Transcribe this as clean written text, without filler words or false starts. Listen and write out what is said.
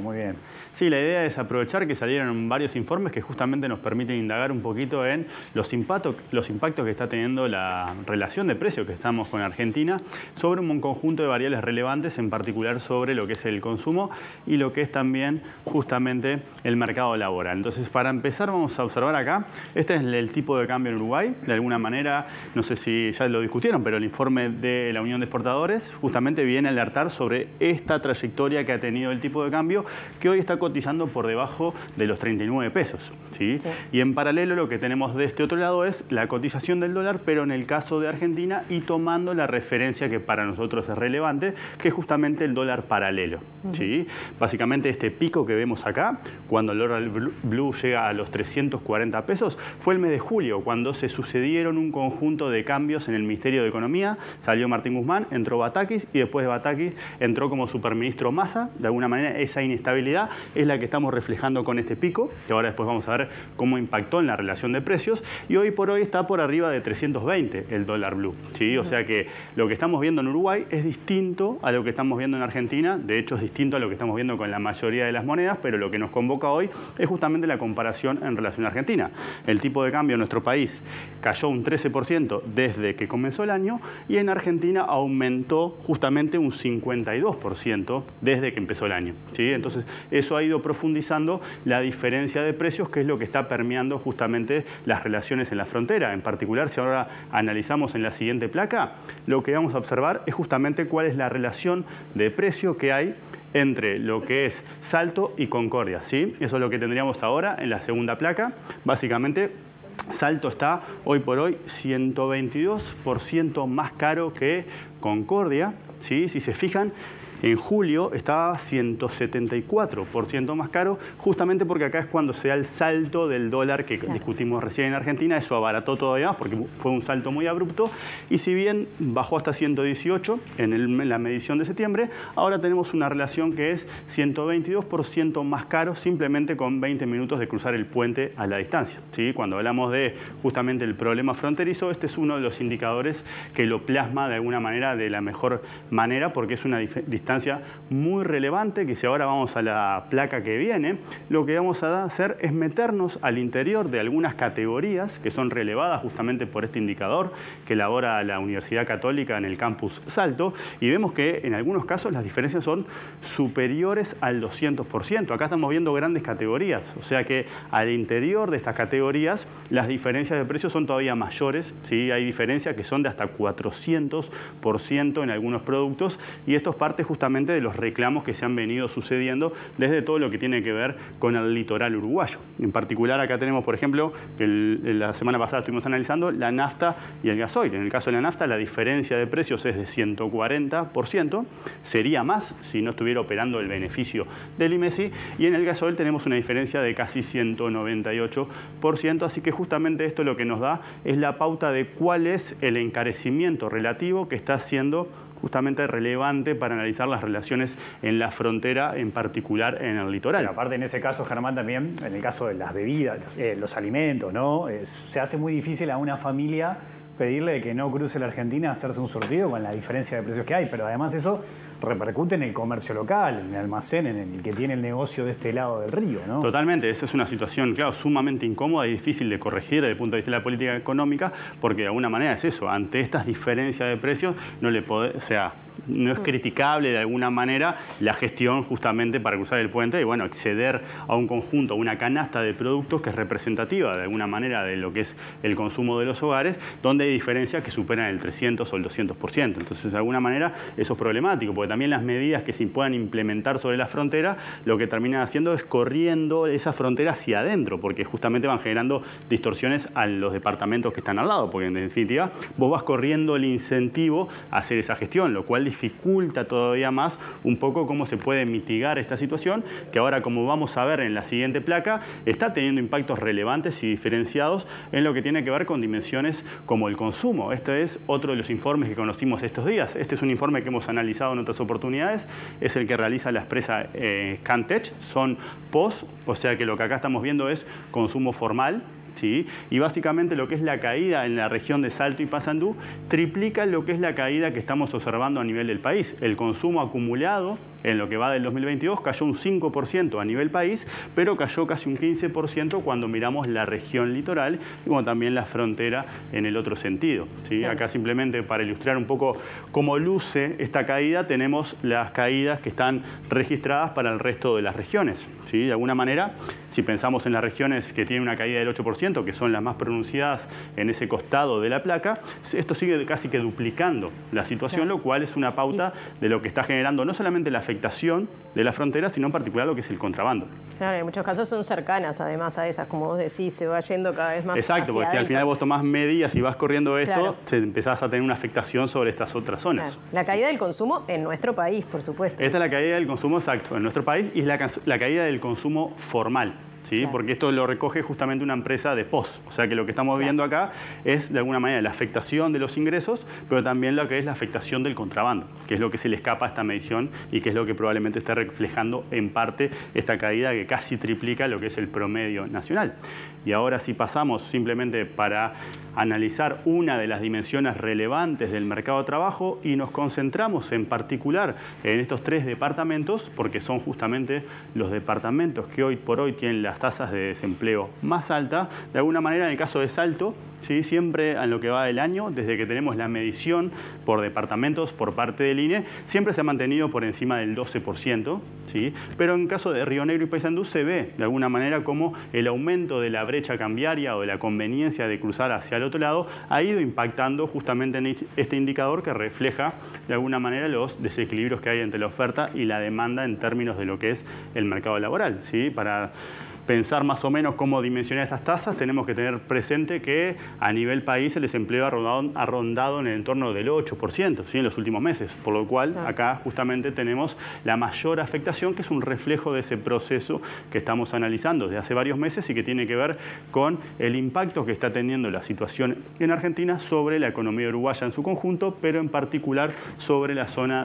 muy bien. Sí, la idea es aprovechar que salieron varios informes que justamente nos permiten indagar un poquito en los impactos que está teniendo la relación de precios que estamos con Argentina sobre un conjunto de variables relevantes, en particular sobre lo que es el consumo y lo que es también justamente el mercado laboral. Entonces, para empezar, vamos a observar acá, este es el tipo de cambio en Uruguay. De alguna manera, no sé si ya lo discutieron, pero el informe de la Unión de Exportadores justamente viene a alertar sobre esta trayectoria que ha tenido el tipo de cambio, que hoy está cotizando por debajo de los 39 pesos. ¿Sí? Sí. Y en paralelo lo que tenemos de este otro lado es la cotización del dólar, pero en el caso de Argentina y tomando la referencia que para nosotros es relevante, que es justamente el dólar paralelo. ¿Sí? Básicamente este pico que vemos acá, cuando el dólar blue llega a los 340 pesos, fue el mes de julio, cuando se sucedieron un conjunto de cambios en el Ministerio de Economía. Salió Martín Guzmán, entró Batakis y después de Batakis entró como superministro Massa. De alguna manera esa inestabilidad es la que estamos reflejando con este pico, que ahora después vamos a ver cómo impactó en la relación de precios, y hoy por hoy está por arriba de 320 el dólar blue. ¿Sí? O sea que lo que estamos viendo en Uruguay es distinto a lo que estamos viendo en Argentina. De hecho, es distinto a lo que estamos viendo con la mayoría de las monedas, pero lo que nos convoca hoy es justamente la comparación en relación a Argentina. El tipo de cambio en nuestro país cayó un 13% desde que comenzó el año, y en Argentina aumentó justamente un 52% desde que empezó el año. ¿Sí? Entonces, eso ha ido profundizando la diferencia de precios, que es lo que está permeando justamente las relaciones en la frontera. En particular, si ahora analizamos en la siguiente placa, lo que vamos a observar es justamente cuál es la relación de precio que hay entre lo que es Salto y Concordia. ¿Sí? Eso es lo que tendríamos ahora en la segunda placa. Básicamente, Salto está hoy por hoy 122% más caro que Concordia. ¿Sí? Si se fijan, en julio estaba 174% más caro, justamente porque acá es cuando se da el salto del dólar que discutimos recién en Argentina. Eso abarató todavía más porque fue un salto muy abrupto. Y si bien bajó hasta 118 en la medición de septiembre, ahora tenemos una relación que es 122% más caro, simplemente con 20 minutos de cruzar el puente a la distancia. ¿Sí? Cuando hablamos de justamente el problema fronterizo, este es uno de los indicadores que lo plasma de alguna manera de la mejor manera, porque es una distancia muy relevante, que si ahora vamos a la placa que viene, lo que vamos a hacer es meternos al interior de algunas categorías que son relevadas justamente por este indicador que elabora la Universidad Católica en el campus Salto, y vemos que en algunos casos las diferencias son superiores al 200%. Acá estamos viendo grandes categorías, o sea que al interior de estas categorías las diferencias de precios son todavía mayores. ¿Sí? Hay diferencias que son de hasta 400% en algunos productos, y esto es parte justamente de los reclamos que se han venido sucediendo desde todo lo que tiene que ver con el litoral uruguayo. En particular, acá tenemos, por ejemplo, la semana pasada estuvimos analizando la nafta y el gasoil. En el caso de la nafta, la diferencia de precios es de 140%. Sería más si no estuviera operando el beneficio del IMESI. Y en el gasoil tenemos una diferencia de casi 198%. Así que justamente esto lo que nos da es la pauta de cuál es el encarecimiento relativo que está haciendo justamente relevante para analizar las relaciones en la frontera, en particular en el litoral. Pero aparte, en ese caso, Germán, también, en el caso de las bebidas, los alimentos, ¿no? Se hace muy difícil a una familia pedirle que no cruce la Argentina a hacerse un surtido con la diferencia de precios que hay, pero además eso repercute en el comercio local, en el almacén, en el que tiene el negocio de este lado del río, ¿no? Totalmente, esa es una situación, claro, sumamente incómoda y difícil de corregir desde el punto de vista de la política económica, porque de alguna manera es eso, ante estas diferencias de precios no le puede, o sea, no es criticable de alguna manera la gestión justamente para cruzar el puente y bueno, acceder a un conjunto, a una canasta de productos que es representativa de alguna manera de lo que es el consumo de los hogares, donde hay diferencias que superan el 300 o el 200%. Entonces, de alguna manera, eso es problemático, porque también las medidas que se puedan implementar sobre la frontera, lo que terminan haciendo es corriendo esa frontera hacia adentro, porque justamente van generando distorsiones a los departamentos que están al lado, porque en definitiva vos vas corriendo el incentivo a hacer esa gestión, lo cual dificulta todavía más un poco cómo se puede mitigar esta situación, que ahora, como vamos a ver en la siguiente placa, está teniendo impactos relevantes y diferenciados en lo que tiene que ver con dimensiones como el consumo. Este es otro de los informes que conocimos estos días. Este es un informe que hemos analizado en otras oportunidades, es el que realiza la empresa Scantech, son POS, o sea que lo que acá estamos viendo es consumo formal. ¿Sí? Y básicamente lo que es la caída en la región de Salto y Paysandú triplica lo que es la caída que estamos observando a nivel del país. El consumo acumulado en lo que va del 2022 cayó un 5% a nivel país, pero cayó casi un 15% cuando miramos la región litoral y como también la frontera en el otro sentido, ¿sí? Claro. Acá simplemente para ilustrar un poco cómo luce esta caída, tenemos las caídas que están registradas para el resto de las regiones, ¿sí? De alguna manera, si pensamos en las regiones que tienen una caída del 8%, que son las más pronunciadas en ese costado de la placa, esto sigue casi que duplicando la situación, claro. Lo cual es una pauta de lo que está generando no solamente la afectación de la frontera, sino en particular lo que es el contrabando. Claro, en muchos casos son cercanas además a esas, como vos decís, se va yendo cada vez más. Exacto, porque si al final vos tomás medidas y vas corriendo esto, claro. Empezás a tener una afectación sobre estas otras zonas. Claro. La caída del consumo en nuestro país, por supuesto. Esta es la caída del consumo, exacto, en nuestro país, y es la caída del consumo formal. ¿Sí? Claro. Porque esto lo recoge justamente una empresa de POS. O sea que lo que estamos viendo acá es de alguna manera la afectación de los ingresos, pero también lo que es la afectación del contrabando, que es lo que se le escapa a esta medición y que es lo que probablemente está reflejando en parte esta caída que casi triplica lo que es el promedio nacional. Y ahora si pasamos simplemente para analizar una de las dimensiones relevantes del mercado de trabajo y nos concentramos en particular en estos 3 departamentos, porque son justamente los departamentos que hoy por hoy tienen las tasas de desempleo más altas. De alguna manera, en el caso de Salto, ¿sí? Siempre en lo que va del año, desde que tenemos la medición por departamentos por parte del INE, siempre se ha mantenido por encima del 12%, ¿sí? Pero en el caso de Río Negro y Paysandú se ve de alguna manera como el aumento de la brecha cambiaria o de la conveniencia de cruzar hacia el otro lado ha ido impactando justamente en este indicador que refleja de alguna manera los desequilibrios que hay entre la oferta y la demanda en términos de lo que es el mercado laboral, ¿sí? Para pensar más o menos cómo dimensionar estas tasas, tenemos que tener presente que a nivel país el desempleo ha rondado en el entorno del 8%, ¿sí? En los últimos meses, por lo cual acá justamente tenemos la mayor afectación, que es un reflejo de ese proceso que estamos analizando desde hace varios meses y que tiene que ver con el impacto que está teniendo la situación en Argentina sobre la economía uruguaya en su conjunto, pero en particular sobre la zona